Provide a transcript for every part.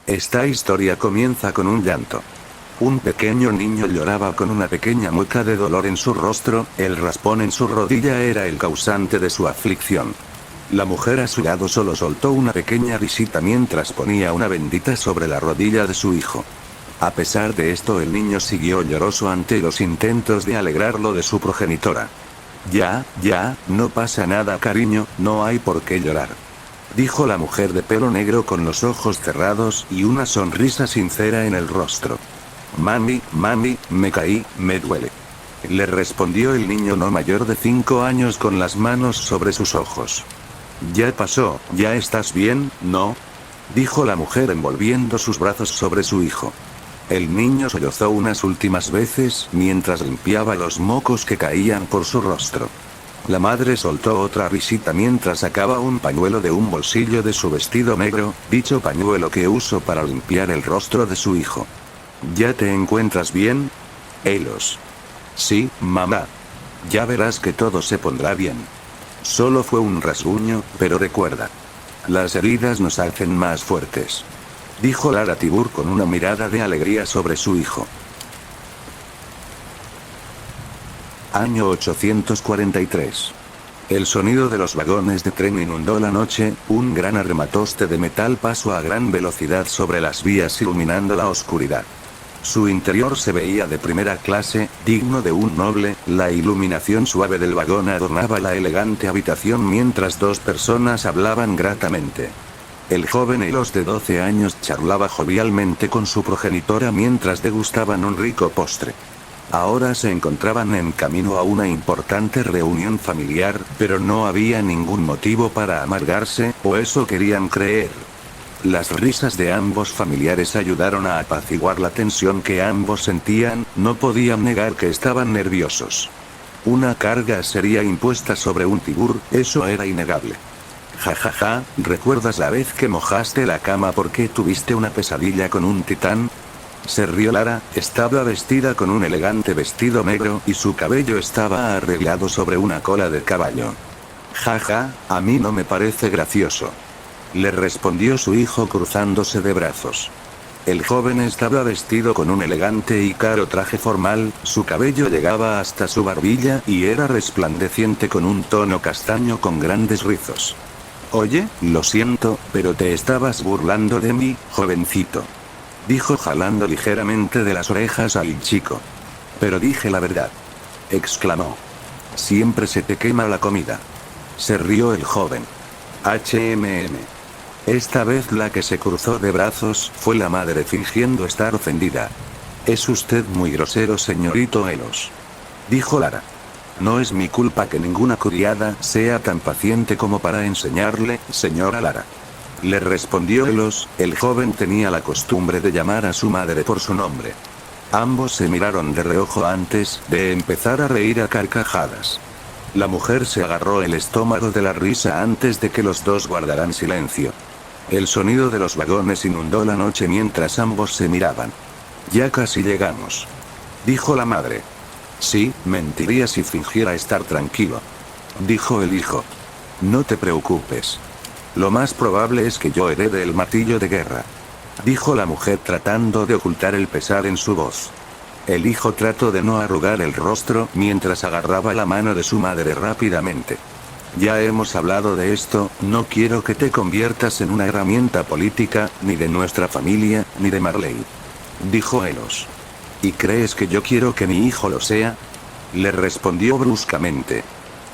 Esta historia comienza con un llanto. Un pequeño niño lloraba con una pequeña mueca de dolor en su rostro, el raspón en su rodilla era el causante de su aflicción. La mujer a su lado solo soltó una pequeña risita mientras ponía una bendita sobre la rodilla de su hijo. A pesar de esto, el niño siguió lloroso ante los intentos de alegrarlo de su progenitora. Ya, no pasa nada, cariño, no hay por qué llorar, dijo la mujer de pelo negro con los ojos cerrados y una sonrisa sincera en el rostro. Mami, me caí, me duele, le respondió el niño no mayor de 5 años con las manos sobre sus ojos. Ya pasó, ya estás bien, ¿no?, dijo la mujer envolviendo sus brazos sobre su hijo. El niño sollozó unas últimas veces mientras limpiaba los mocos que caían por su rostro. La madre soltó otra risita mientras sacaba un pañuelo de un bolsillo de su vestido negro, dicho pañuelo que usó para limpiar el rostro de su hijo. ¿Ya te encuentras bien? Elos. Sí, mamá. Ya verás que todo se pondrá bien. Solo fue un rasguño, pero recuerda, las heridas nos hacen más fuertes, dijo Lara Tibur con una mirada de alegría sobre su hijo. Año 843. El sonido de los vagones de tren inundó la noche, un gran armatoste de metal pasó a gran velocidad sobre las vías iluminando la oscuridad. Su interior se veía de primera clase, digno de un noble, la iluminación suave del vagón adornaba la elegante habitación mientras dos personas hablaban gratamente. El joven Elos de 12 años charlaba jovialmente con su progenitora mientras degustaban un rico postre. Ahora se encontraban en camino a una importante reunión familiar, pero no había ningún motivo para amargarse, o eso querían creer. Las risas de ambos familiares ayudaron a apaciguar la tensión que ambos sentían, no podían negar que estaban nerviosos. Una carga sería impuesta sobre un Tibur, eso era innegable. Jajaja, ¿recuerdas la vez que mojaste la cama porque tuviste una pesadilla con un titán? Se rió Lara, estaba vestida con un elegante vestido negro y su cabello estaba arreglado sobre una cola de caballo. Jaja, a mí no me parece gracioso, le respondió su hijo cruzándose de brazos. El joven estaba vestido con un elegante y caro traje formal, su cabello llegaba hasta su barbilla y era resplandeciente con un tono castaño con grandes rizos. Oye, lo siento, pero te estabas burlando de mí, jovencito, dijo jalando ligeramente de las orejas al chico. Pero dije la verdad, exclamó. Siempre se te quema la comida. Se rió el joven. Esta vez la que se cruzó de brazos fue la madre fingiendo estar ofendida. Es usted muy grosero, señorito Elos, dijo Lara. No es mi culpa que ninguna criada sea tan paciente como para enseñarle, señora Lara, le respondió Elos. El joven tenía la costumbre de llamar a su madre por su nombre. Ambos se miraron de reojo antes de empezar a reír a carcajadas. La mujer se agarró el estómago de la risa antes de que los dos guardaran silencio. El sonido de los vagones inundó la noche mientras ambos se miraban. Ya casi llegamos, dijo la madre. Sí, mentiría si fingiera estar tranquilo, dijo el hijo. No te preocupes. Lo más probable es que yo herede el martillo de guerra, dijo la mujer tratando de ocultar el pesar en su voz. El hijo trató de no arrugar el rostro mientras agarraba la mano de su madre rápidamente. Ya hemos hablado de esto, no quiero que te conviertas en una herramienta política, ni de nuestra familia, ni de Marley, dijo Elos. ¿Y crees que yo quiero que mi hijo lo sea?, le respondió bruscamente.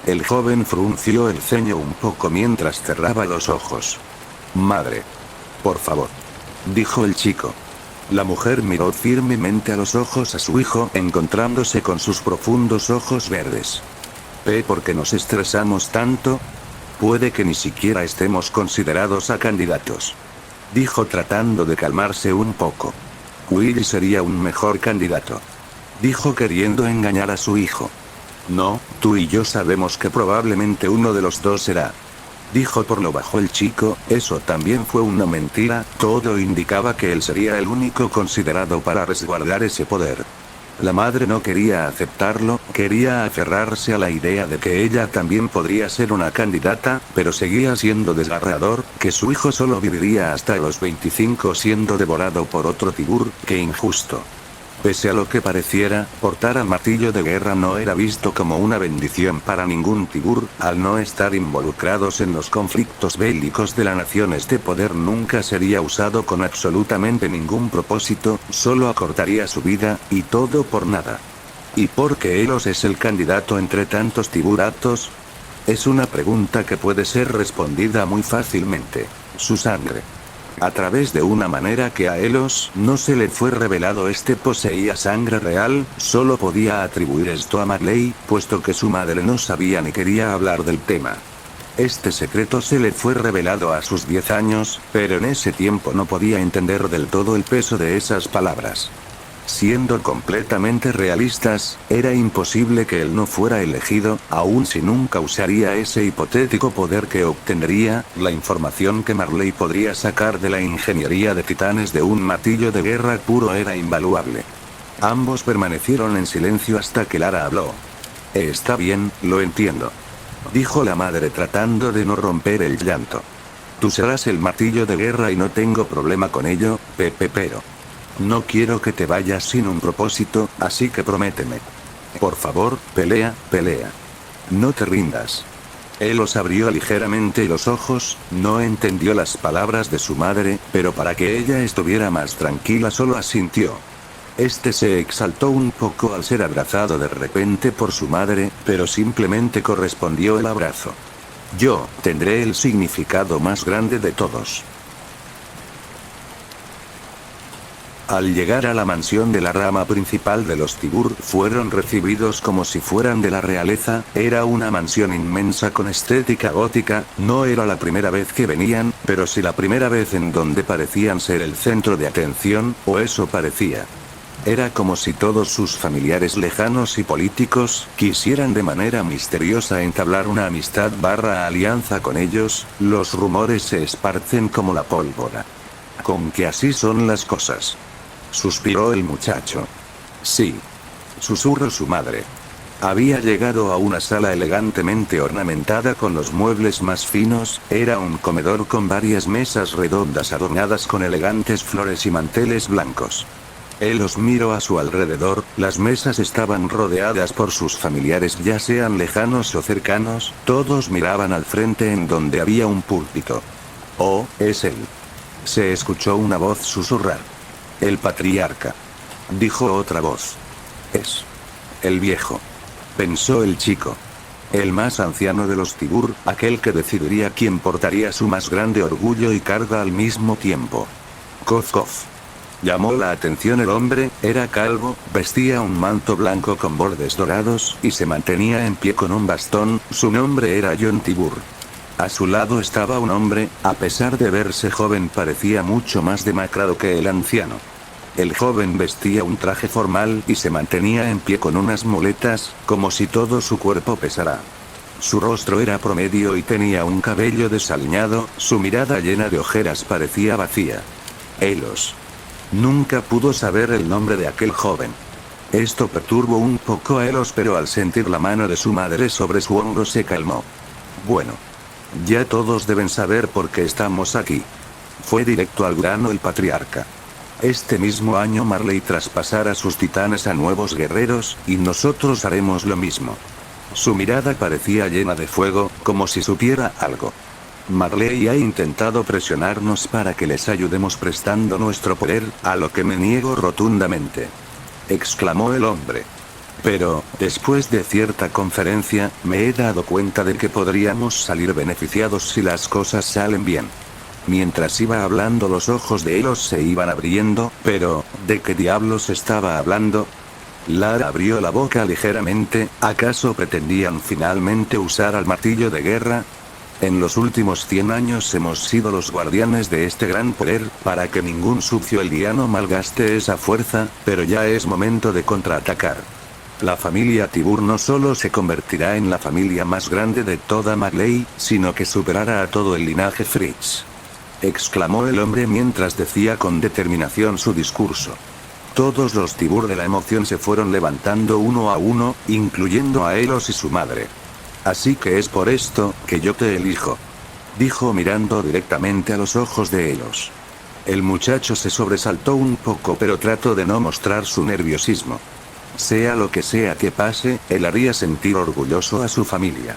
El joven frunció el ceño un poco mientras cerraba los ojos. Madre, por favor, dijo el chico. La mujer miró firmemente a los ojos a su hijo encontrándose con sus profundos ojos verdes. ¿Por qué nos estresamos tanto? Puede que ni siquiera estemos considerados a candidatos, dijo tratando de calmarse un poco. Willy sería un mejor candidato, dijo queriendo engañar a su hijo. No, tú y yo sabemos que probablemente uno de los dos será, dijo por lo bajo el chico. Eso también fue una mentira, todo indicaba que él sería el único considerado para resguardar ese poder. La madre no quería aceptarlo, quería aferrarse a la idea de que ella también podría ser una candidata, pero seguía siendo desgarrador, que su hijo solo viviría hasta los 25 siendo devorado por otro Tibur, qué injusto. Pese a lo que pareciera, portar al martillo de guerra no era visto como una bendición para ningún Tibur, al no estar involucrados en los conflictos bélicos de la nación. Este poder nunca sería usado con absolutamente ningún propósito, solo acortaría su vida, y todo por nada. ¿Y por qué Elos es el candidato entre tantos Tiburatos? Es una pregunta que puede ser respondida muy fácilmente. Su sangre. A través de una manera que a Elos no se le fue revelado, poseía sangre real, solo podía atribuir esto a Marley, puesto que su madre no sabía ni quería hablar del tema. Este secreto se le fue revelado a sus 10 años, pero en ese tiempo no podía entender del todo el peso de esas palabras. Siendo completamente realistas, era imposible que él no fuera elegido, aun si nunca usaría ese hipotético poder que obtendría. La información que Marley podría sacar de la ingeniería de titanes de un martillo de guerra puro era invaluable. Ambos permanecieron en silencio hasta que Lara habló. Está bien, lo entiendo, dijo la madre tratando de no romper el llanto. Tú serás el martillo de guerra y no tengo problema con ello, pero no quiero que te vayas sin un propósito, así que prométeme. Por favor, pelea, pelea. No te rindas. Elos abrió ligeramente los ojos, no entendió las palabras de su madre, pero para que ella estuviera más tranquila solo asintió. Se exaltó un poco al ser abrazado de repente por su madre, pero simplemente correspondió el abrazo. Yo tendré el significado más grande de todos. Al llegar a la mansión de la rama principal de los Tibur, fueron recibidos como si fueran de la realeza. Era una mansión inmensa con estética gótica. No era la primera vez que venían, pero sí la primera vez en donde parecían ser el centro de atención, o eso parecía. Era como si todos sus familiares lejanos y políticos quisieran de manera misteriosa entablar una amistad/alianza con ellos. Los rumores se esparcen como la pólvora. Con que así son las cosas. Suspiró el muchacho. Sí. Susurró su madre. Había llegado a una sala elegantemente ornamentada con los muebles más finos. Era un comedor con varias mesas redondas adornadas con elegantes flores y manteles blancos. Él los miró a su alrededor. Las mesas estaban rodeadas por sus familiares, ya sean lejanos o cercanos. Todos miraban al frente en donde había un púlpito. Oh, es él. Se escuchó una voz susurrar. El patriarca. Dijo otra voz. Es el viejo. Pensó el chico. El más anciano de los Tibur, aquel que decidiría quién portaría su más grande orgullo y carga al mismo tiempo. Kof Kof. Llamó la atención el hombre. Era calvo, vestía un manto blanco con bordes dorados, y se mantenía en pie con un bastón. Su nombre era John Tibur. A su lado estaba un hombre. A pesar de verse joven, parecía mucho más demacrado que el anciano. El joven vestía un traje formal y se mantenía en pie con unas muletas, como si todo su cuerpo pesara. Su rostro era promedio y tenía un cabello desaliñado. Su mirada llena de ojeras parecía vacía. Elos. Nunca pudo saber el nombre de aquel joven. Esto perturbó un poco a Elos, pero al sentir la mano de su madre sobre su hombro se calmó. Bueno. Ya todos deben saber por qué estamos aquí. Fue directo al grano el patriarca. Este mismo año Marley traspasará sus titanes a nuevos guerreros, y nosotros haremos lo mismo. Su mirada parecía llena de fuego, como si supiera algo. Marley ha intentado presionarnos para que les ayudemos prestando nuestro poder, a lo que me niego rotundamente. Exclamó el hombre. Pero, después de cierta conferencia, me he dado cuenta de que podríamos salir beneficiados si las cosas salen bien. Mientras iba hablando, los ojos de Elos se iban abriendo. Pero, ¿de qué diablos estaba hablando? Lara abrió la boca ligeramente. ¿Acaso pretendían finalmente usar al martillo de guerra? En los últimos 100 años hemos sido los guardianes de este gran poder, para que ningún sucio eldiano malgaste esa fuerza, pero ya es momento de contraatacar. La familia Tibur no solo se convertirá en la familia más grande de toda Marley, sino que superará a todo el linaje Fritz. Exclamó el hombre mientras decía con determinación su discurso. Todos los Tibur de la emoción se fueron levantando uno a uno, incluyendo a Elos y su madre. Así que es por esto que yo te elijo, dijo mirando directamente a los ojos de Elos. El muchacho se sobresaltó un poco, pero trató de no mostrar su nerviosismo. Sea lo que sea que pase, él haría sentir orgulloso a su familia.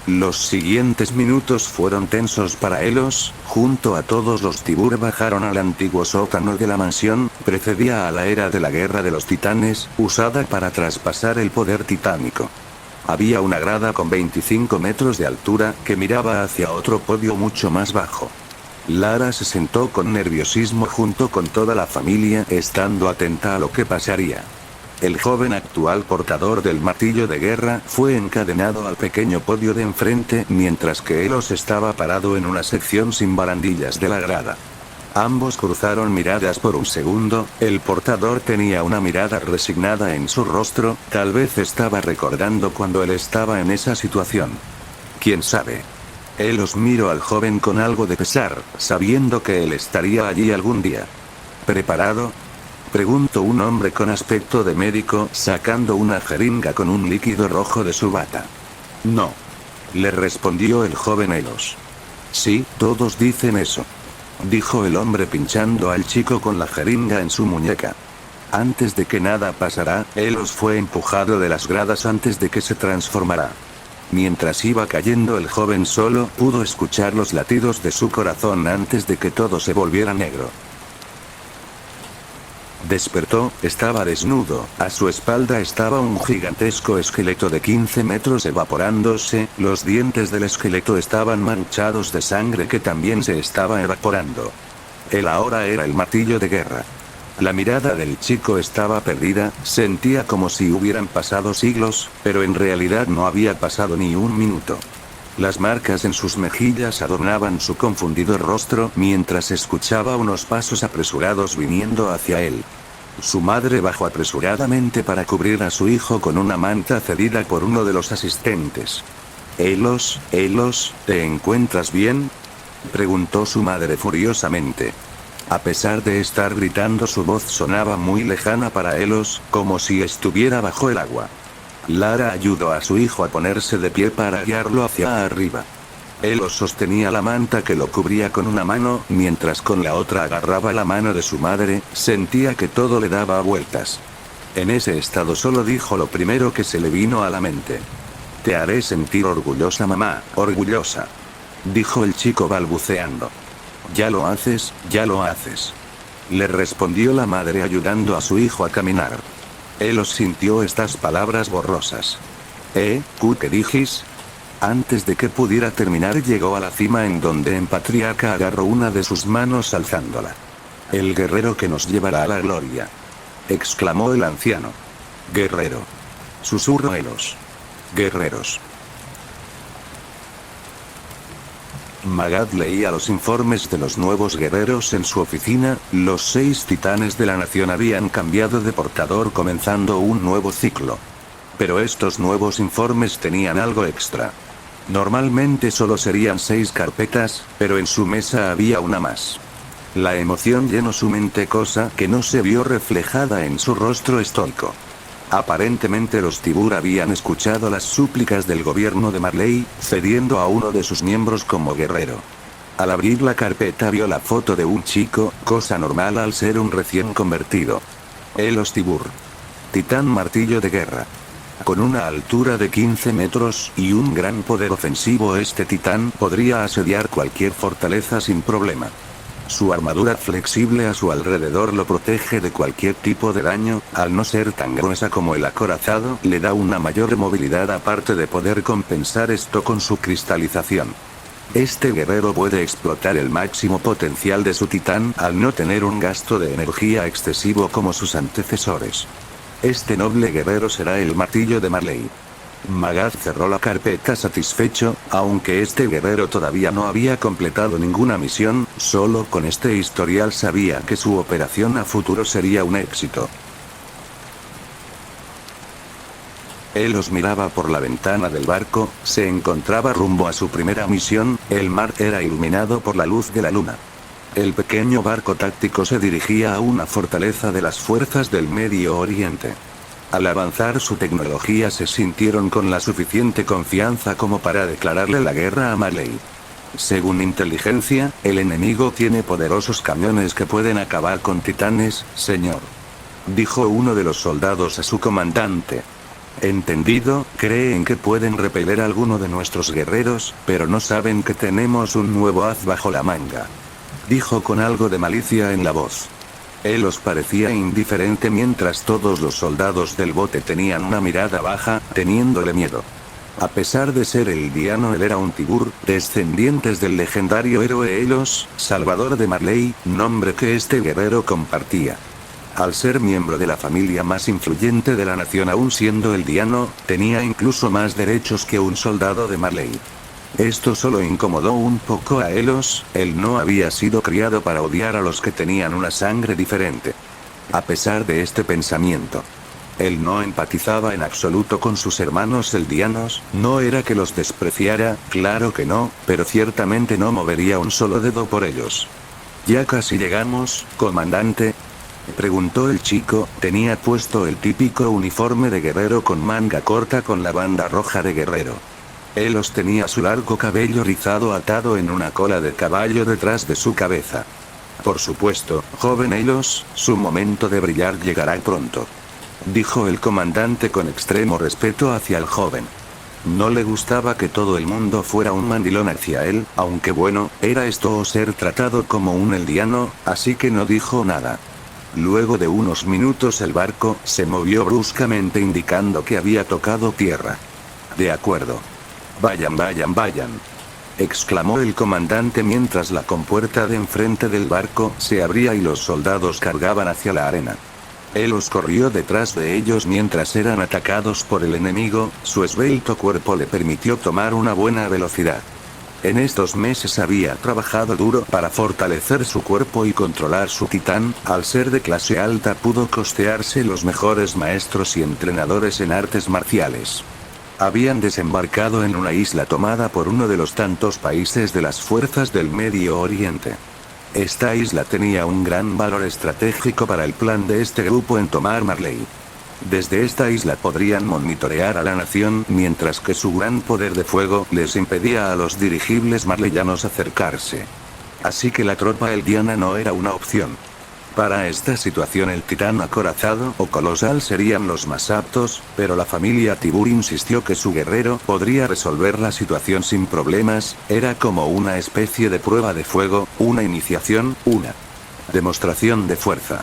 Los siguientes minutos fueron tensos para Elos. Junto a todos los Tibur bajaron al antiguo sótano de la mansión. Precedía a la era de la guerra de los titanes, usada para traspasar el poder titánico. Había una grada con 25 metros de altura que miraba hacia otro podio mucho más bajo. Lara se sentó con nerviosismo junto con toda la familia, estando atenta a lo que pasaría. El joven actual portador del martillo de guerra fue encadenado al pequeño podio de enfrente, mientras que Elos estaba parado en una sección sin barandillas de la grada. Ambos cruzaron miradas por un segundo. El portador tenía una mirada resignada en su rostro, tal vez estaba recordando cuando él estaba en esa situación. ¿Quién sabe? Elos miró al joven con algo de pesar, sabiendo que él estaría allí algún día. ¿Preparado?, preguntó un hombre con aspecto de médico, sacando una jeringa con un líquido rojo de su bata. No, le respondió el joven Elos. Sí, todos dicen eso, dijo el hombre pinchando al chico con la jeringa en su muñeca. Antes de que nada pasara, Elos fue empujado de las gradas antes de que se transformara. Mientras iba cayendo, el joven solo pudo escuchar los latidos de su corazón antes de que todo se volviera negro. Despertó, estaba desnudo, a su espalda estaba un gigantesco esqueleto de 15 metros evaporándose, los dientes del esqueleto estaban manchados de sangre que también se estaba evaporando. Él ahora era el martillo de guerra. La mirada del chico estaba perdida, sentía como si hubieran pasado siglos, pero en realidad no había pasado ni un minuto. Las marcas en sus mejillas adornaban su confundido rostro mientras escuchaba unos pasos apresurados viniendo hacia él. Su madre bajó apresuradamente para cubrir a su hijo con una manta cedida por uno de los asistentes. Elos, ¿te encuentras bien?, preguntó su madre furiosamente. A pesar de estar gritando, su voz sonaba muy lejana para Elos, como si estuviera bajo el agua. Lara ayudó a su hijo a ponerse de pie para guiarlo hacia arriba. Elos sostenía la manta que lo cubría con una mano, mientras con la otra agarraba la mano de su madre. Sentía que todo le daba vueltas. En ese estado solo dijo lo primero que se le vino a la mente. Te haré sentir orgullosa, mamá, orgullosa, dijo el chico balbuceando. Ya lo haces, le respondió la madre ayudando a su hijo a caminar. Elos sintió estas palabras borrosas. ¿Qué dijis? Antes de que pudiera terminar, llegó a la cima en donde el patriarca agarró una de sus manos alzándola. El guerrero que nos llevará a la gloria, exclamó el anciano. Guerrero, susurró Elos. Guerreros. Magad leía los informes de los nuevos guerreros en su oficina. Los 6 titanes de la nación habían cambiado de portador, comenzando un nuevo ciclo. Pero estos nuevos informes tenían algo extra. Normalmente solo serían 6 carpetas, pero en su mesa había una más. La emoción llenó su mente, cosa que no se vio reflejada en su rostro estoico. Aparentemente los Tibur habían escuchado las súplicas del gobierno de Marley, cediendo a uno de sus miembros como guerrero. Al abrir la carpeta vio la foto de un chico, cosa normal al ser un recién convertido. Elos Tibur. Titán martillo de guerra. Con una altura de 15 metros y un gran poder ofensivo, este titán podría asediar cualquier fortaleza sin problema. Su armadura flexible a su alrededor lo protege de cualquier tipo de daño, al no ser tan gruesa como el acorazado, le da una mayor movilidad aparte de poder compensar esto con su cristalización. Este guerrero puede explotar el máximo potencial de su titán al no tener un gasto de energía excesivo como sus antecesores. Este noble guerrero será el martillo de Marley. Magad cerró la carpeta satisfecho, aunque este guerrero todavía no había completado ninguna misión, solo con este historial sabía que su operación a futuro sería un éxito. Él los miraba por la ventana del barco, se encontraba rumbo a su primera misión. El mar era iluminado por la luz de la luna. El pequeño barco táctico se dirigía a una fortaleza de las fuerzas del Medio Oriente. Al avanzar su tecnología se sintieron con la suficiente confianza como para declararle la guerra a Marley. Según inteligencia, el enemigo tiene poderosos cañones que pueden acabar con titanes, señor. Dijo uno de los soldados a su comandante. Entendido, creen que pueden repeler a alguno de nuestros guerreros, pero no saben que tenemos un nuevo as bajo la manga. Dijo con algo de malicia en la voz. Él os parecía indiferente mientras todos los soldados del bote tenían una mirada baja, teniéndole miedo. A pesar de ser el Diano, él era un Tibur, descendientes del legendario héroe Helos, salvador de Marley, nombre que este guerrero compartía. Al ser miembro de la familia más influyente de la nación aún siendo el Diano, tenía incluso más derechos que un soldado de Marley. Esto solo incomodó un poco a Helos, él no había sido criado para odiar a los que tenían una sangre diferente. A pesar de este pensamiento, él no empatizaba en absoluto con sus hermanos eldianos, no era que los despreciara, claro que no, pero ciertamente no movería un solo dedo por ellos. «Ya casi llegamos, comandante», preguntó el chico. Tenía puesto el típico uniforme de guerrero con manga corta con la banda roja de guerrero. Helos tenía su largo cabello rizado atado en una cola de caballo detrás de su cabeza. «Por supuesto, joven Helos, su momento de brillar llegará pronto», dijo el comandante con extremo respeto hacia el joven. No le gustaba que todo el mundo fuera un mandilón hacia él, aunque bueno, era esto o ser tratado como un eldiano, así que no dijo nada. Luego de unos minutos el barco se movió bruscamente indicando que había tocado tierra. «De acuerdo. Vayan, vayan, vayan», exclamó el comandante mientras la compuerta de enfrente del barco se abría y los soldados cargaban hacia la arena. Helos corrió detrás de ellos mientras eran atacados por el enemigo, su esbelto cuerpo le permitió tomar una buena velocidad. En estos meses había trabajado duro para fortalecer su cuerpo y controlar su titán, al ser de clase alta pudo costearse los mejores maestros y entrenadores en artes marciales. Habían desembarcado en una isla tomada por uno de los tantos países de las fuerzas del Medio Oriente. Esta isla tenía un gran valor estratégico para el plan de este grupo en tomar Marley. Desde esta isla podrían monitorear a la nación mientras que su gran poder de fuego les impedía a los dirigibles marleyanos acercarse. Así que la tropa eldiana no era una opción. Para esta situación el titán acorazado o colosal serían los más aptos, pero la familia Tibur insistió que su guerrero podría resolver la situación sin problemas, era como una especie de prueba de fuego, una iniciación, una demostración de fuerza.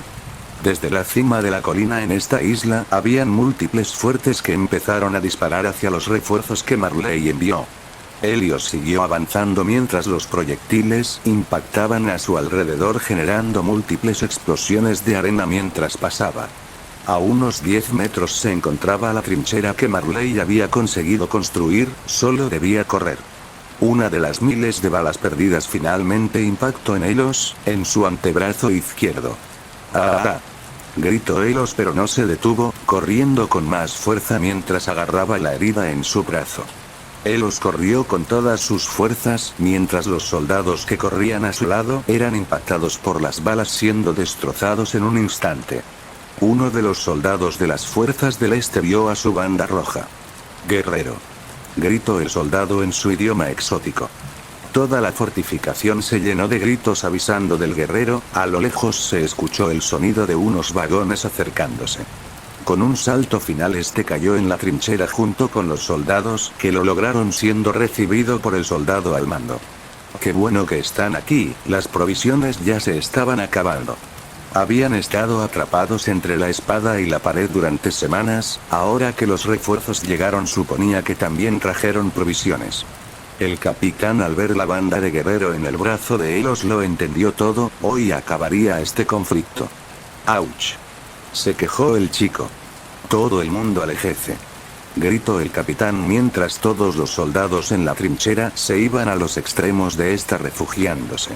Desde la cima de la colina en esta isla habían múltiples fuertes que empezaron a disparar hacia los refuerzos que Marley envió. Helios siguió avanzando mientras los proyectiles impactaban a su alrededor generando múltiples explosiones de arena mientras pasaba. A unos 10 metros se encontraba la trinchera que Marley había conseguido construir, solo debía correr. Una de las miles de balas perdidas finalmente impactó en Helos, en su antebrazo izquierdo. ¡Ah! Gritó Helos pero no se detuvo, corriendo con más fuerza mientras agarraba la herida en su brazo. Helos corrió con todas sus fuerzas, mientras los soldados que corrían a su lado eran impactados por las balas siendo destrozados en un instante. Uno de los soldados de las fuerzas del este vio a su banda roja. «Guerrero», gritó el soldado en su idioma exótico. Toda la fortificación se llenó de gritos avisando del guerrero, a lo lejos se escuchó el sonido de unos vagones acercándose. Con un salto final este cayó en la trinchera junto con los soldados que lo lograron siendo recibido por el soldado al mando. «Qué bueno que están aquí, las provisiones ya se estaban acabando». Habían estado atrapados entre la espada y la pared durante semanas, ahora que los refuerzos llegaron suponía que también trajeron provisiones. El capitán al ver la banda de guerrero en el brazo de Helos lo entendió todo, hoy acabaría este conflicto. «¡Auch!», se quejó el chico. «Todo el mundo aléjese», gritó el capitán mientras todos los soldados en la trinchera se iban a los extremos de esta refugiándose.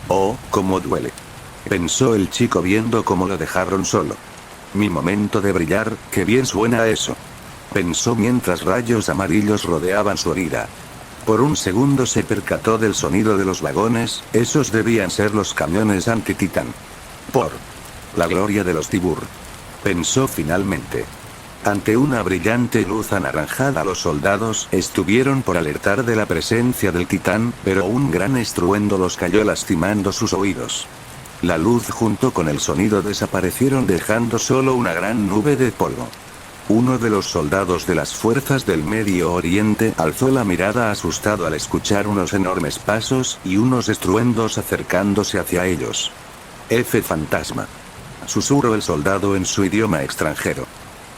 «Oh, cómo duele», pensó el chico viendo cómo lo dejaron solo. «Mi momento de brillar, qué bien suena eso», pensó mientras rayos amarillos rodeaban su herida. Por un segundo se percató del sonido de los vagones, esos debían ser los camiones anti-titán. Por la gloria de los Tibur, pensó finalmente. Ante una brillante luz anaranjada los soldados estuvieron por alertar de la presencia del titán, pero un gran estruendo los cayó lastimando sus oídos. La luz junto con el sonido desaparecieron dejando solo una gran nube de polvo. Uno de los soldados de las fuerzas del Medio Oriente alzó la mirada asustado al escuchar unos enormes pasos y unos estruendos acercándose hacia ellos. F fantasma, susurró el soldado en su idioma extranjero.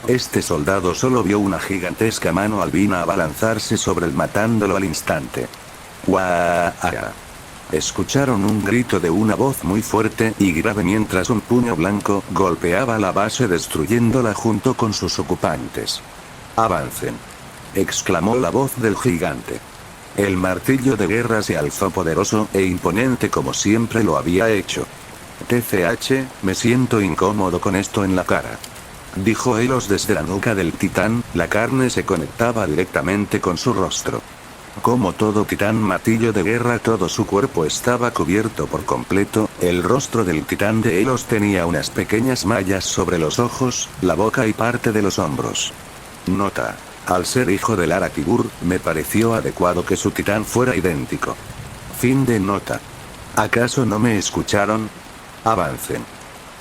Este soldado solo vio una gigantesca mano albina abalanzarse sobre él matándolo al instante. ¡Guaa! Escucharon un grito de una voz muy fuerte y grave mientras un puño blanco golpeaba la base destruyéndola junto con sus ocupantes. ¡Avancen!, exclamó la voz del gigante. El martillo de guerra se alzó poderoso e imponente como siempre lo había hecho. TCH, me siento incómodo con esto en la cara, dijo Elos desde la nuca del titán, la carne se conectaba directamente con su rostro. Como todo titán martillo de guerra, todo su cuerpo estaba cubierto por completo, el rostro del titán de Elos tenía unas pequeñas mallas sobre los ojos, la boca y parte de los hombros. Nota: al ser hijo de Lara Tibur, me pareció adecuado que su titán fuera idéntico. Fin de nota. ¿Acaso no me escucharon? Avancen,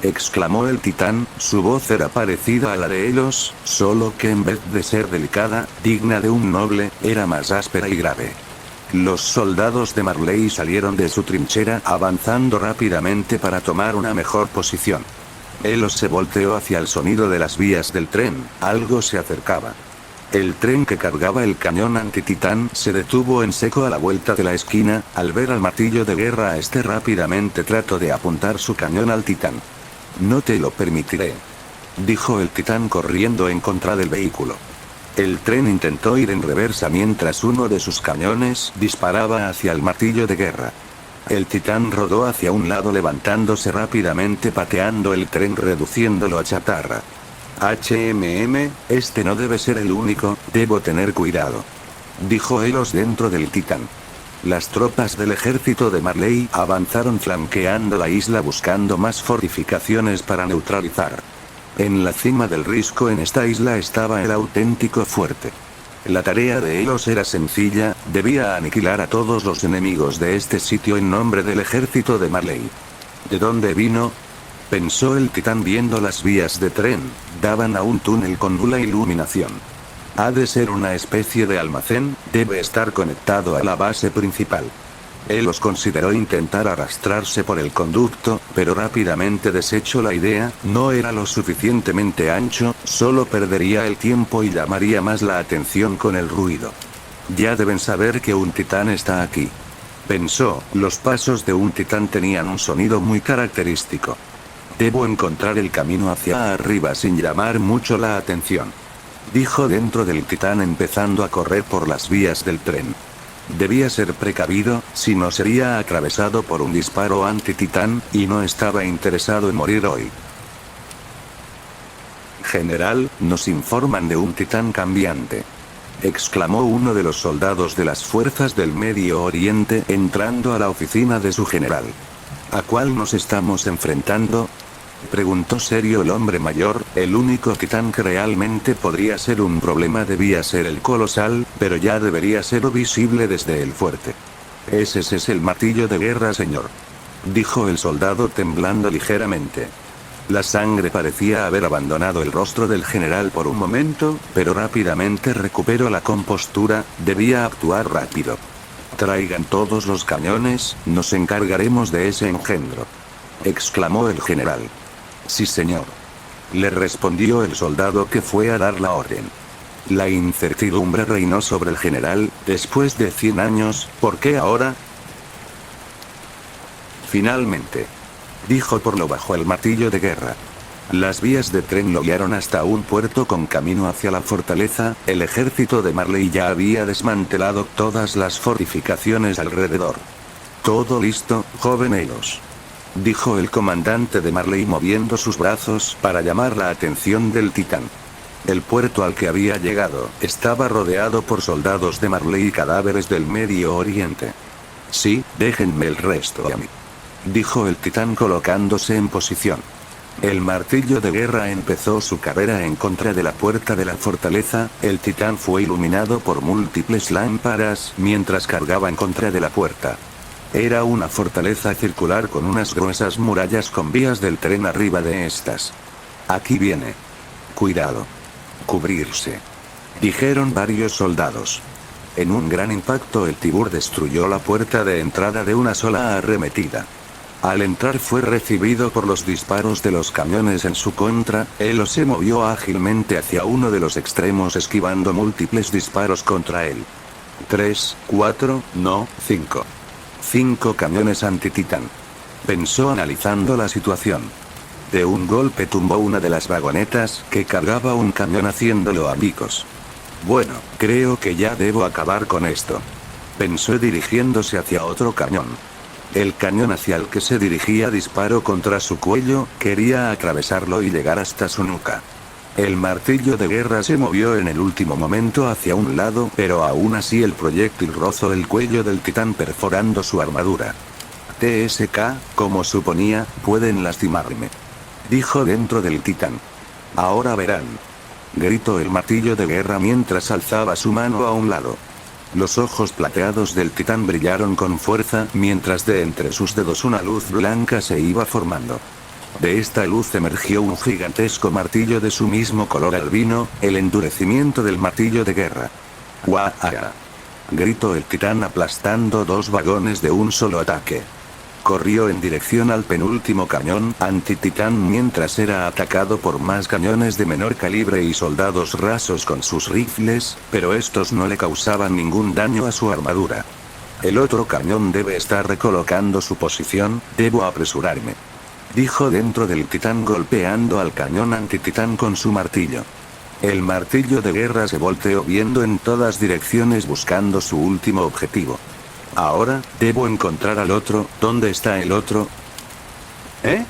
exclamó el titán, su voz era parecida a la de Elos, solo que en vez de ser delicada, digna de un noble, era más áspera y grave. Los soldados de Marley salieron de su trinchera avanzando rápidamente para tomar una mejor posición. Elos se volteó hacia el sonido de las vías del tren, algo se acercaba. El tren que cargaba el cañón antititán se detuvo en seco a la vuelta de la esquina, al ver al martillo de guerra rápidamente trató de apuntar su cañón al titán. No te lo permitiré, dijo el titán corriendo en contra del vehículo. El tren intentó ir en reversa mientras uno de sus cañones disparaba hacia el martillo de guerra. El titán rodó hacia un lado levantándose rápidamente pateando el tren reduciéndolo a chatarra. Este no debe ser el único, debo tener cuidado, dijo Elos dentro del titán. Las tropas del ejército de Marley avanzaron flanqueando la isla buscando más fortificaciones para neutralizar. En la cima del risco en esta isla estaba el auténtico fuerte. La tarea de Elos era sencilla, debía aniquilar a todos los enemigos de este sitio en nombre del ejército de Marley. ¿De dónde vino?, pensó el titán viendo las vías de tren, daban a un túnel con nula iluminación. Ha de ser una especie de almacén, debe estar conectado a la base principal. Elos consideró intentar arrastrarse por el conducto, pero rápidamente desechó la idea, no era lo suficientemente ancho, solo perdería el tiempo y llamaría más la atención con el ruido. Ya deben saber que un titán está aquí, pensó, los pasos de un titán tenían un sonido muy característico. Debo encontrar el camino hacia arriba sin llamar mucho la atención, dijo dentro del titán empezando a correr por las vías del tren. Debía ser precavido, si no sería atravesado por un disparo anti-titán, y no estaba interesado en morir hoy. General, nos informan de un titán cambiante, exclamó uno de los soldados de las fuerzas del Medio Oriente entrando a la oficina de su general. ¿A cuál nos estamos enfrentando?, preguntó serio el hombre mayor. El único titán que realmente podría ser un problema debía ser el colosal, pero ya debería ser visible desde el fuerte. Ese es el martillo de guerra, señor, dijo el soldado temblando ligeramente. La sangre parecía haber abandonado el rostro del general por un momento, pero rápidamente recuperó la compostura, debía actuar rápido. Traigan todos los cañones, nos encargaremos de ese engendro, exclamó el general. Sí, señor, le respondió el soldado que fue a dar la orden. La incertidumbre reinó sobre el general, después de 100 años, ¿por qué ahora? Finalmente, dijo por lo bajo el martillo de guerra. Las vías de tren lo guiaron hasta un puerto con camino hacia la fortaleza, el ejército de Marley ya había desmantelado todas las fortificaciones alrededor. Todo listo, joven Elos, dijo el comandante de Marley moviendo sus brazos para llamar la atención del titán. El puerto al que había llegado estaba rodeado por soldados de Marley y cadáveres del Medio Oriente. Sí, déjenme el resto a mí, dijo el titán colocándose en posición. El martillo de guerra empezó su carrera en contra de la puerta de la fortaleza. El titán fue iluminado por múltiples lámparas mientras cargaba en contra de la puerta. Era una fortaleza circular con unas gruesas murallas con vías del tren arriba de estas. Aquí viene. Cuidado. Cubrirse, dijeron varios soldados. En un gran impacto el Tibur destruyó la puerta de entrada de una sola arremetida. Al entrar fue recibido por los disparos de los cañones en su contra. Él se movió ágilmente hacia uno de los extremos esquivando múltiples disparos contra él. 3, 4, no, 5. 5 cañones antititán. Pensó analizando la situación. De un golpe tumbó una de las vagonetas que cargaba un cañón haciéndolo añicos. Bueno, creo que ya debo acabar con esto, pensó dirigiéndose hacia otro cañón. El cañón hacia el que se dirigía disparó contra su cuello, quería atravesarlo y llegar hasta su nuca. El martillo de guerra se movió en el último momento hacia un lado, pero aún así el proyectil rozó el cuello del titán perforando su armadura. TSK, como suponía, pueden lastimarme, dijo dentro del titán. Ahora verán, gritó el martillo de guerra mientras alzaba su mano a un lado. Los ojos plateados del titán brillaron con fuerza mientras de entre sus dedos una luz blanca se iba formando. De esta luz emergió un gigantesco martillo de su mismo color albino, el endurecimiento del martillo de guerra. ¡Guau! Gritó el titán aplastando 2 vagones de un solo ataque. Corrió en dirección al penúltimo cañón antititán mientras era atacado por más cañones de menor calibre y soldados rasos con sus rifles, pero estos no le causaban ningún daño a su armadura. El otro cañón debe estar recolocando su posición, debo apresurarme, dijo dentro del titán golpeando al cañón antititán con su martillo. El martillo de guerra se volteó viendo en todas direcciones buscando su último objetivo. Ahora, debo encontrar al otro. ¿Dónde está el otro? ¿Eh?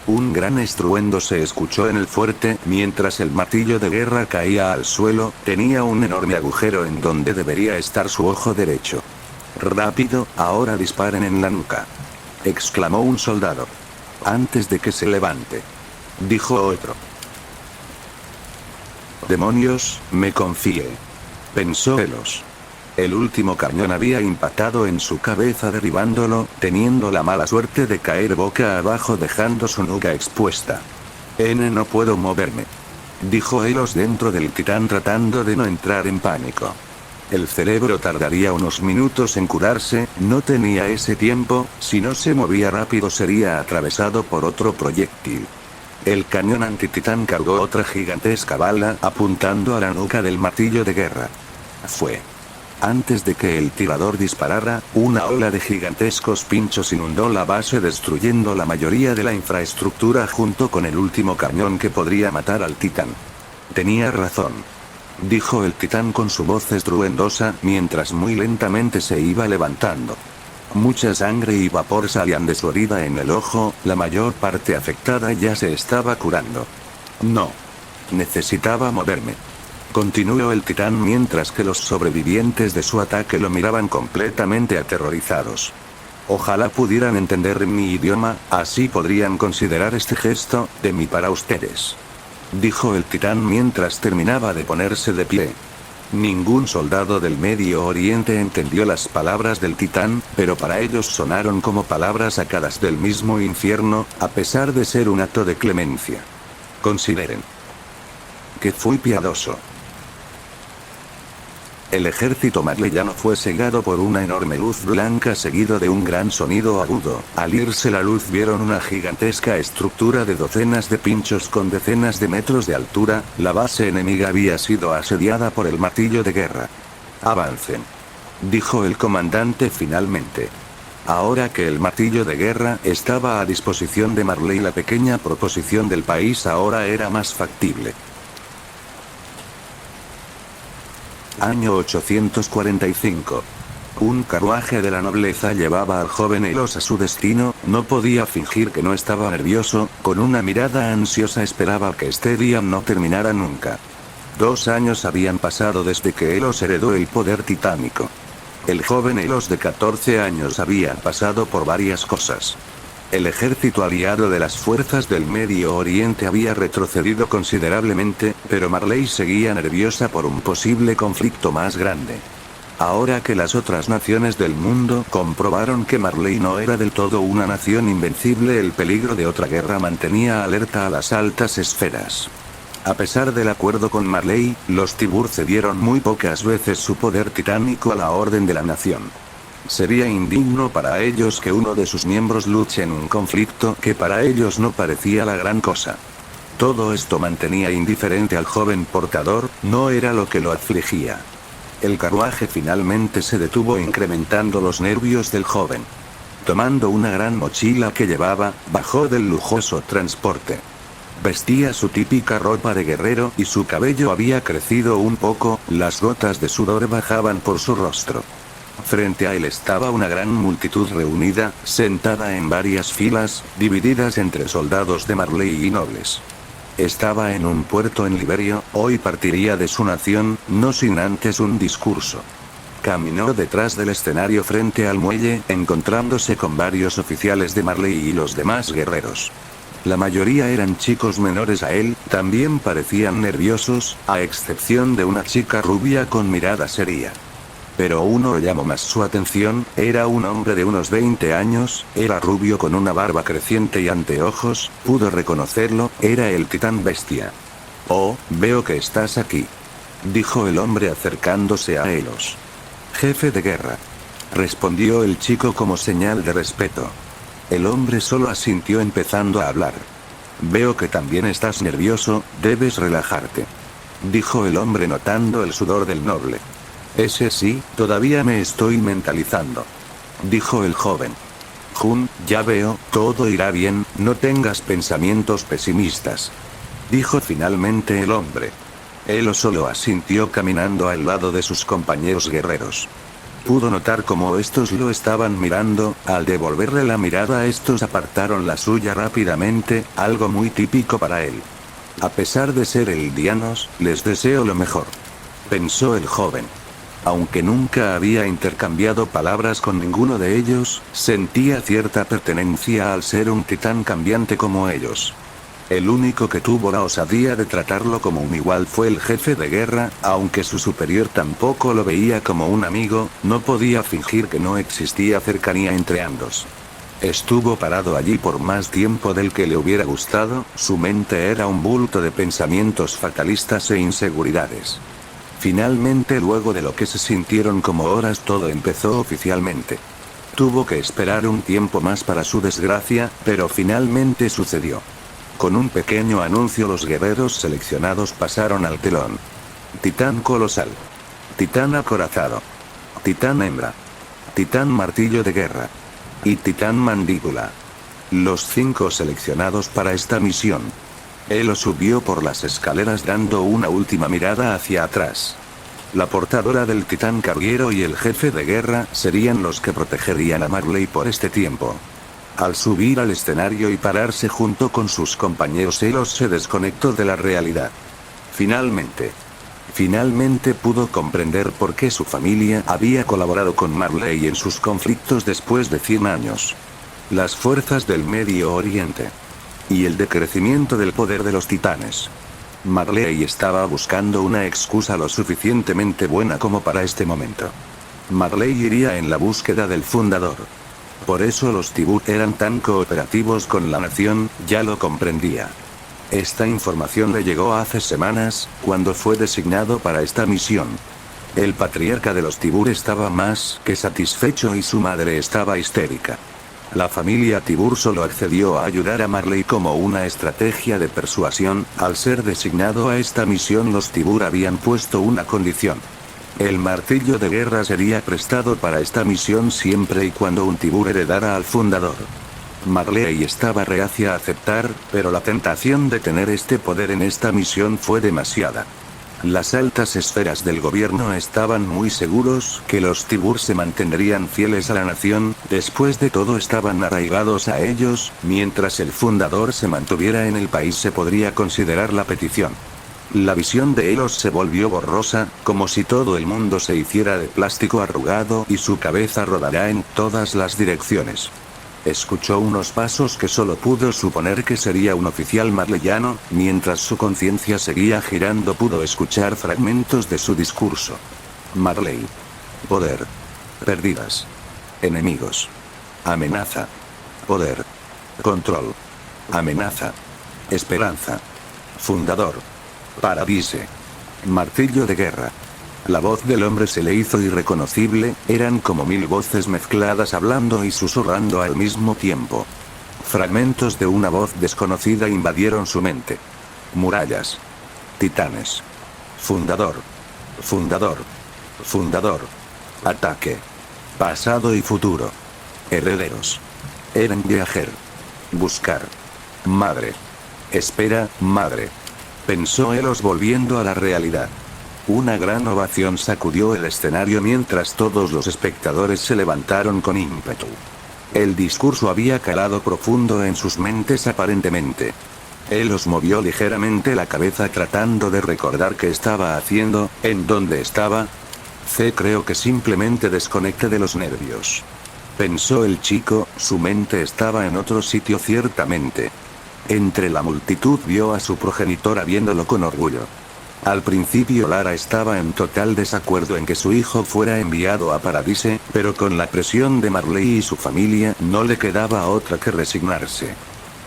Un gran estruendo se escuchó en el fuerte, mientras el martillo de guerra caía al suelo. Tenía un enorme agujero en donde debería estar su ojo derecho. Rápido, ahora disparen en la nuca, exclamó un soldado. Antes de que se levante, dijo otro. Demonios, me confié, pensó Elos. El último cañón había impactado en su cabeza derribándolo, teniendo la mala suerte de caer boca abajo dejando su nuca expuesta. No puedo moverme, dijo Elos dentro del titán tratando de no entrar en pánico. El cerebro tardaría unos minutos en curarse, no tenía ese tiempo, si no se movía rápido sería atravesado por otro proyectil. El cañón antititán cargó otra gigantesca bala apuntando a la nuca del martillo de guerra. Fue. Antes de que el tirador disparara, una ola de gigantescos pinchos inundó la base destruyendo la mayoría de la infraestructura junto con el último cañón que podría matar al titán. Tenía razón, dijo el titán con su voz estruendosa mientras muy lentamente se iba levantando. Mucha sangre y vapor salían de su herida en el ojo, la mayor parte afectada ya se estaba curando. No. Necesitaba moverme, continuó el titán mientras que los sobrevivientes de su ataque lo miraban completamente aterrorizados. Ojalá pudieran entender mi idioma, así podrían considerar este gesto de mí para ustedes, dijo el titán mientras terminaba de ponerse de pie. Ningún soldado del Medio Oriente entendió las palabras del titán, pero para ellos sonaron como palabras sacadas del mismo infierno, a pesar de ser un acto de clemencia. Consideren que fui piadoso. El ejército marleyano fue cegado por una enorme luz blanca seguido de un gran sonido agudo. Al irse la luz vieron una gigantesca estructura de docenas de pinchos con decenas de metros de altura. La base enemiga había sido asediada por el martillo de guerra. Avancen, dijo el comandante finalmente. Ahora que el martillo de guerra estaba a disposición de Marley, la pequeña proposición del país ahora era más factible. Año 845. Un carruaje de la nobleza llevaba al joven Elos a su destino, no podía fingir que no estaba nervioso, con una mirada ansiosa esperaba que este día no terminara nunca. 2 años habían pasado desde que Elos heredó el poder titánico. El joven Elos de 14 años había pasado por varias cosas. El ejército aliado de las fuerzas del Medio Oriente había retrocedido considerablemente, pero Marley seguía nerviosa por un posible conflicto más grande. Ahora que las otras naciones del mundo comprobaron que Marley no era del todo una nación invencible, el peligro de otra guerra mantenía alerta a las altas esferas. A pesar del acuerdo con Marley, los Tibur cedieron muy pocas veces su poder titánico a la orden de la nación. Sería indigno para ellos que uno de sus miembros luche en un conflicto que para ellos no parecía la gran cosa. Todo esto mantenía indiferente al joven portador, no era lo que lo afligía. El carruaje finalmente se detuvo, incrementando los nervios del joven. Tomando una gran mochila que llevaba, bajó del lujoso transporte. Vestía su típica ropa de guerrero y su cabello había crecido un poco, las gotas de sudor bajaban por su rostro. Frente a él estaba una gran multitud reunida, sentada en varias filas, divididas entre soldados de Marley y nobles. Estaba en un puerto en Liberio, hoy partiría de su nación, no sin antes un discurso. Caminó detrás del escenario frente al muelle, encontrándose con varios oficiales de Marley y los demás guerreros. La mayoría eran chicos menores a él, también parecían nerviosos, a excepción de una chica rubia con mirada seria. Pero uno llamó más su atención, era un hombre de unos 20 años, era rubio con una barba creciente y anteojos, pudo reconocerlo, era el titán bestia. Oh, veo que estás aquí, dijo el hombre acercándose a Elos. Jefe de guerra, respondió el chico como señal de respeto. El hombre solo asintió empezando a hablar. Veo que también estás nervioso, debes relajarte, dijo el hombre notando el sudor del noble. Ese sí, todavía me estoy mentalizando, dijo el joven. Jun, ya veo, todo irá bien, no tengas pensamientos pesimistas, dijo finalmente el hombre. Él solo asintió caminando al lado de sus compañeros guerreros. Pudo notar cómo estos lo estaban mirando, al devolverle la mirada estos apartaron la suya rápidamente, algo muy típico para él. A pesar de ser eldianos, les deseo lo mejor, pensó el joven. Aunque nunca había intercambiado palabras con ninguno de ellos, sentía cierta pertenencia al ser un titán cambiante como ellos. El único que tuvo la osadía de tratarlo como un igual fue el jefe de guerra, aunque su superior tampoco lo veía como un amigo, no podía fingir que no existía cercanía entre ambos. Estuvo parado allí por más tiempo del que le hubiera gustado, su mente era un bulto de pensamientos fatalistas e inseguridades. Finalmente, luego de lo que se sintieron como horas, todo empezó oficialmente. Tuvo que esperar un tiempo más para su desgracia, pero finalmente sucedió. Con un pequeño anuncio los guerreros seleccionados pasaron al telón. Titán colosal, titán acorazado, titán hembra, titán martillo de guerra y titán mandíbula. Los 5 seleccionados para esta misión. Él subió por las escaleras dando una última mirada hacia atrás. La portadora del titán carguero y el jefe de guerra serían los que protegerían a Marley por este tiempo. Al subir al escenario y pararse junto con sus compañeros, Elos se desconectó de la realidad. Finalmente pudo comprender por qué su familia había colaborado con Marley en sus conflictos después de 100 años. Las fuerzas del Medio Oriente y el decrecimiento del poder de los titanes. Marley estaba buscando una excusa lo suficientemente buena como para este momento. Marley iría en la búsqueda del fundador. Por eso los Tibur eran tan cooperativos con la nación, ya lo comprendía. Esta información le llegó hace semanas, cuando fue designado para esta misión. El patriarca de los Tibur estaba más que satisfecho y su madre estaba histérica. La familia Tibur solo accedió a ayudar a Marley como una estrategia de persuasión. Al ser designado a esta misión, los Tibur habían puesto una condición. El martillo de guerra sería prestado para esta misión siempre y cuando un Tibur heredara al fundador. Marley estaba reacia a aceptar, pero la tentación de tener este poder en esta misión fue demasiada. Las altas esferas del gobierno estaban muy seguros que los Tibur se mantendrían fieles a la nación, después de todo estaban arraigados a ellos, mientras el fundador se mantuviera en el país se podría considerar la petición. La visión de Elos se volvió borrosa, como si todo el mundo se hiciera de plástico arrugado y su cabeza rodara en todas las direcciones. Escuchó unos pasos que solo pudo suponer que sería un oficial marleyano, mientras su conciencia seguía girando pudo escuchar fragmentos de su discurso. Marley. Poder. Pérdidas. Enemigos. Amenaza. Poder. Control. Amenaza. Esperanza. Fundador. Paradise. Martillo de guerra. La voz del hombre se le hizo irreconocible, eran como 1000 voces mezcladas hablando y susurrando al mismo tiempo. Fragmentos de una voz desconocida invadieron su mente. Murallas. Titanes. Fundador. Fundador. Fundador. Ataque. Pasado y futuro. Herederos. Eren Viajer. Buscar. Madre. Espera, madre. Pensó Elos volviendo a la realidad. Una gran ovación sacudió el escenario mientras todos los espectadores se levantaron con ímpetu. El discurso había calado profundo en sus mentes aparentemente. Elos movió ligeramente la cabeza tratando de recordar qué estaba haciendo, en dónde estaba. Creo que simplemente desconecté de los nervios. Pensó el chico, su mente estaba en otro sitio ciertamente. Entre la multitud vio a su progenitora viéndolo con orgullo. Al principio Lara estaba en total desacuerdo en que su hijo fuera enviado a Paradise, pero con la presión de Marley y su familia no le quedaba otra que resignarse.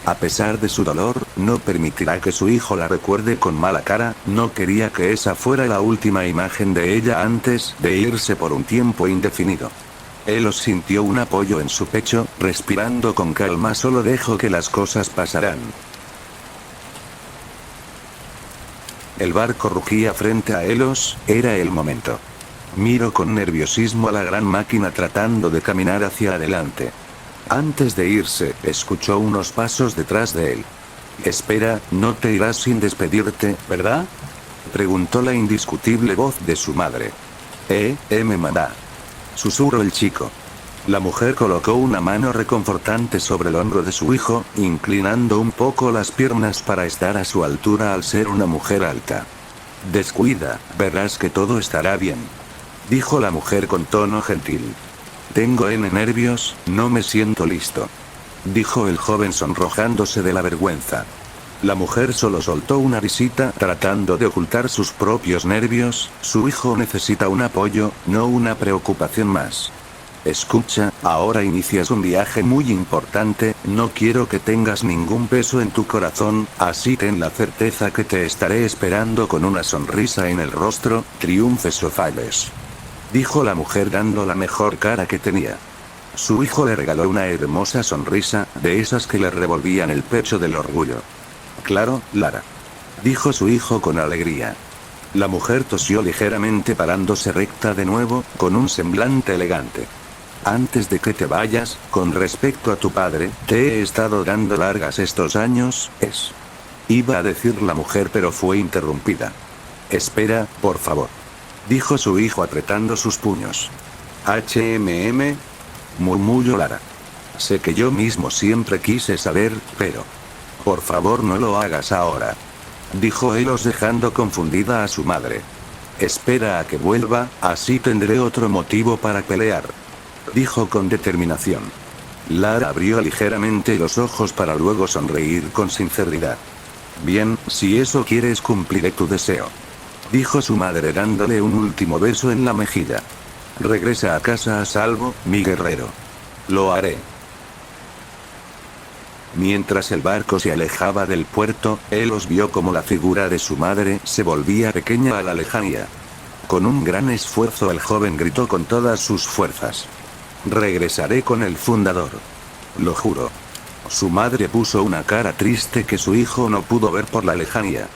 A pesar de su dolor, no permitirá que su hijo la recuerde con mala cara, no quería que esa fuera la última imagen de ella antes de irse por un tiempo indefinido. Elos sintió un apoyo en su pecho, respirando con calma solo dejó que las cosas pasaran. El barco rugía frente a Elos, era el momento. Miró con nerviosismo a la gran máquina tratando de caminar hacia adelante. Antes de irse, escuchó unos pasos detrás de él. Espera, no te irás sin despedirte, ¿verdad? Preguntó la indiscutible voz de su madre. Mamá. Susurró el chico. La mujer colocó una mano reconfortante sobre el hombro de su hijo, inclinando un poco las piernas para estar a su altura al ser una mujer alta. Descuida, verás que todo estará bien. Dijo la mujer con tono gentil. Tengo nervios, no me siento listo. Dijo el joven sonrojándose de la vergüenza. La mujer solo soltó una risita tratando de ocultar sus propios nervios, su hijo necesita un apoyo, no una preocupación más. Escucha, ahora inicias un viaje muy importante, no quiero que tengas ningún peso en tu corazón, así ten la certeza que te estaré esperando con una sonrisa en el rostro, triunfes o falles. Dijo la mujer dando la mejor cara que tenía. Su hijo le regaló una hermosa sonrisa, de esas que le revolvían el pecho del orgullo. Claro, Lara. Dijo su hijo con alegría. La mujer tosió ligeramente parándose recta de nuevo, con un semblante elegante. Antes de que te vayas, con respecto a tu padre, te he estado dando largas estos años, Iba a decir la mujer pero fue interrumpida. Espera, por favor. Dijo su hijo apretando sus puños. Murmuró Lara. Sé que yo mismo siempre quise saber, pero... Por favor no lo hagas ahora. Dijo Elos dejando confundida a su madre. Espera a que vuelva, así tendré otro motivo para pelear. Dijo con determinación. Lara abrió ligeramente los ojos para luego sonreír con sinceridad. Bien, si eso quieres cumpliré tu deseo. Dijo su madre dándole un último beso en la mejilla. Regresa a casa a salvo, mi guerrero. Lo haré. Mientras el barco se alejaba del puerto, Elos vio como la figura de su madre se volvía pequeña a la lejanía. Con un gran esfuerzo el joven gritó con todas sus fuerzas. Regresaré con el fundador. Lo juro. Su madre puso una cara triste que su hijo no pudo ver por la lejanía.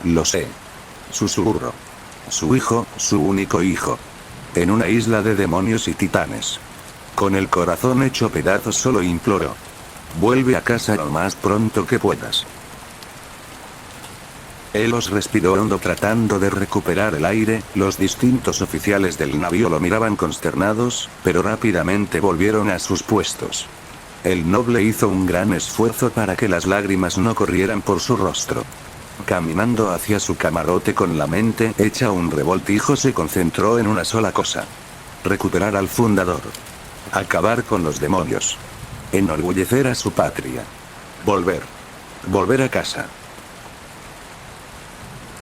Lo sé. Susurró. Su hijo, su único hijo. En una isla de demonios y titanes. Con el corazón hecho pedazos solo imploró. Vuelve a casa lo más pronto que puedas. Elos respiró hondo tratando de recuperar el aire, los distintos oficiales del navío lo miraban consternados, pero rápidamente volvieron a sus puestos. El noble hizo un gran esfuerzo para que las lágrimas no corrieran por su rostro. Caminando hacia su camarote con la mente hecha un revoltijo, se concentró en una sola cosa. Recuperar al fundador. Acabar con los demonios. Enorgullecer a su patria. Volver a casa.